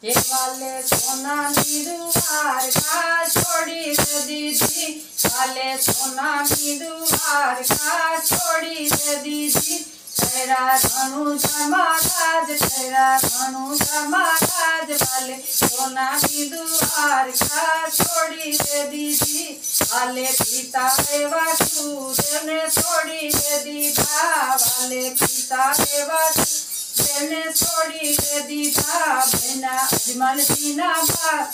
हे वाले सोना दुआर का छोड़ी दे दीदी, वाले सोना दुआर का छोड़ी दे दीदी। तेरा धनु समाराज, तेरा धनु समाराज, वाले सोना दुआर का छोड़ी दे दीदी। वाले पिता वासुदेव ने छोड़ी दे दीदा, वाले पिता वासुदेव ने छोड़ी दे दीदा। बहना अजमल दीना बाल,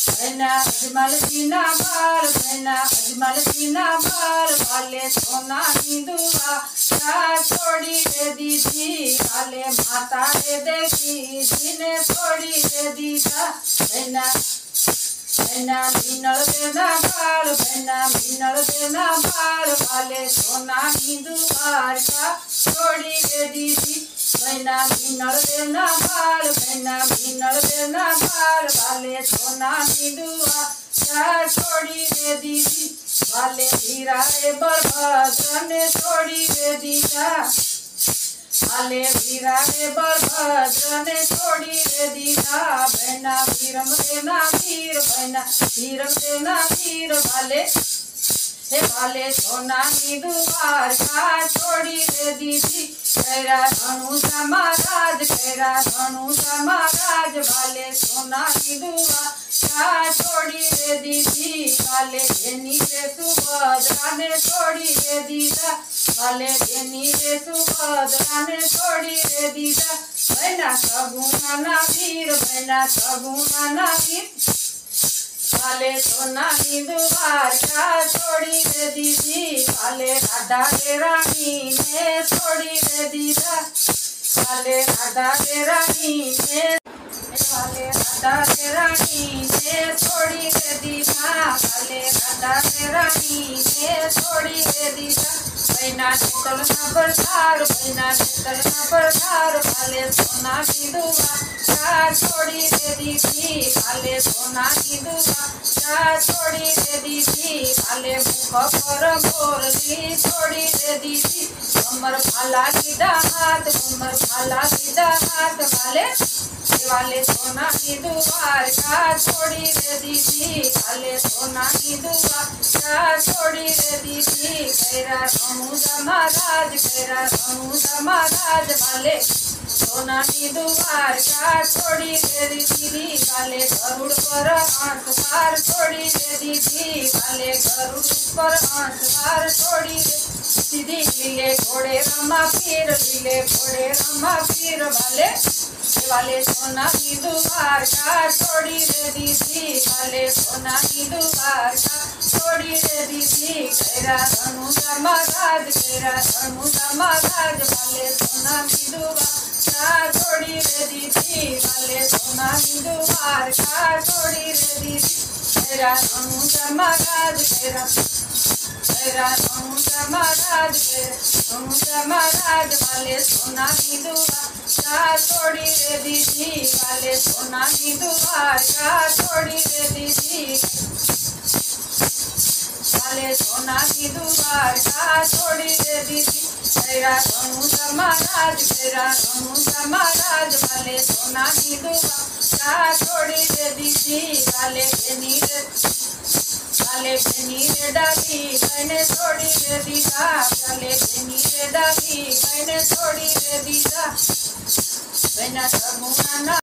बहना अजमल दीना बाल, बहना अजमल दीना बाल, वाले सोना दुआर छोड़ी दे दीदी। वाले माता रे देखी जिने छोड़ी दे दीदा। बहना बहना मिनल देना बाल, बहना मिनल देना बाल, वाले सोना दुआर का छोड़ी दे दीदी। बहना मिनल देना बाल, बहना मिनल देना बाल, वाले सोना दुआर छोड़ी दे दीदी। वाले हीरा रे बलभद्र ने छोड़ी दे दीदा, वाले वीरा रे बलभद्र ने छोड़ी दे दीदा। बहना वीरम देना वीर, बहना वीरम देना वीर, वाले हे वाले सोना दुआर का छोड़ी दे दीदी। तेरा धनु समाराज, तेरा धनु समाराज, वाले सोना दुआर का छोड़ी दे दीदी। वाले बेनी रे सुभद्रा ने छोड़ी दे दीदा, वाले बेनी रे सुभद्रा ने छोड़ी दे दीदा। बहना सगुना वीर, बहना सगुना वीर, वाले सोना दुआर का छोड़ी दे दीदी। वाले राधा के रानी ने छोड़ी दे दीदा, वाले राधा के रानी ने, वाले राधा के रानी ने छोड़ी दे दीदा, वाले राधा के रानी ने छोड़ी दे दीदा। बहना निकल न बरसार, बहना निकल न बरसार, वाले सोना दुआर छोड़ी दे दीदी। वाले सोना दुआर छोड़ी दे दीदी। वाले मुख पर बोरली छोड़ी दे दीदी। कमर भाला सीधा हाथ, कमर भाला सीधा हाथ, वाले सोना दुआर का छोड़ी दे दीदी। वाले सोना दुआर छोड़ी दे दीदी। तेरा धनु समाराज, तेरा धनु समाराज, वाले सोना दुआर का छोड़ी दे दीदी। वाले गरुड़ पर आंख पार छोड़ी दे दीदी। वाले गरुड़ पर आंख पार छोड़ी दे दीदी। लीले घोड़े रमा पीर, लीले घोड़े रमा पीर, वाले सोना दुआर का छोड़ी दे दीदी। वाले सोना दुआर का छोड़ी दे दीदी। तेरा धनु समाराज, तेरा धनु समाराज, वाले सोना दुआर छोड़ी दे दीदी। वाले सोना दुआर का छोड़ी दे दीदी। तेरा धनु समाराज, तेरा धनु समाराज, धनु समाराज, वाले सोना दुआर छोड़ी दे दीदी। वाले सोना दुआर का छोड़ी दे दीदी। वाले सोना दुआर का छोड़ी दे दीदी। तेरा धनु समाराज, तेरा धनु समाराज, वाले सोना दुआर छोड़ी दे दीदी। वाले बेनी रे डाली मैंने छोड़ी दे दीदा, वाले बेनी रे डाली मैंने छोड़ी दे दीदा। बहना सगुना